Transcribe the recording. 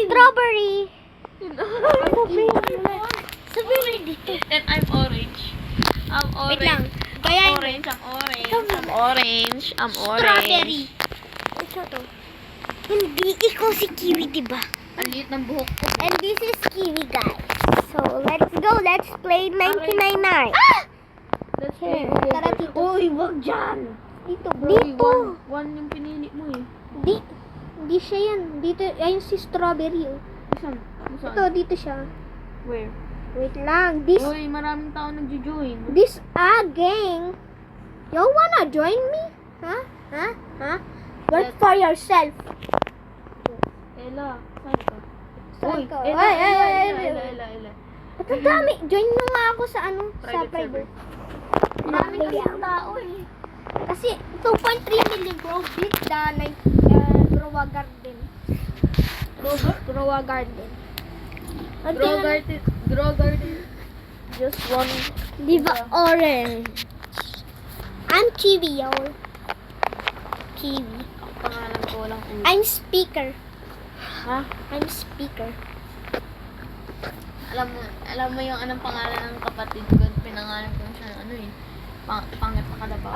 Strawberry. Strawberry dito. And I'm orange. I'm orange. Wait lang. I'm Kaya orange. I'm orange. I'm orange. I'm orange. strawberry. Ito to. Hindi ikaw si Kiwi, diba? Ang liit ng buhok ko. And this is Kiwi, guys. So, let's go. Let's play 1999. Let's Here, go. tara dito. Uy, wag dyan. Dito, Uy, dito. one yung pinili mo eh. Di siya yan. Dito, ayun si strawberry. Oh. Saan? Ito, dito siya. Where? Wait lang. This Uy, maraming tao nagjo-join. gang. You wanna join me? Huh? Work for yourself. Ella, saan ka? Saan Uy, ka? Ella, Ay. Ella. Ba't ang dami? Join mo nga ako sa ano? Sa Private private. Maraming Bili kasing ako. tao eh. Kasi 2.3 million bro. Beat the Growa Garden. Growa Garden. Grow garden. Just one. Di ba orange? I'm Kiwi, y'all. Kiwi. Ang pangalan ko walang ulo. I'm speaker. Ha? I'm speaker. Alam mo yung anong pangalan ng kapatid ko? Pinangalan ko siya ng ano eh. Pangit na kalabaw.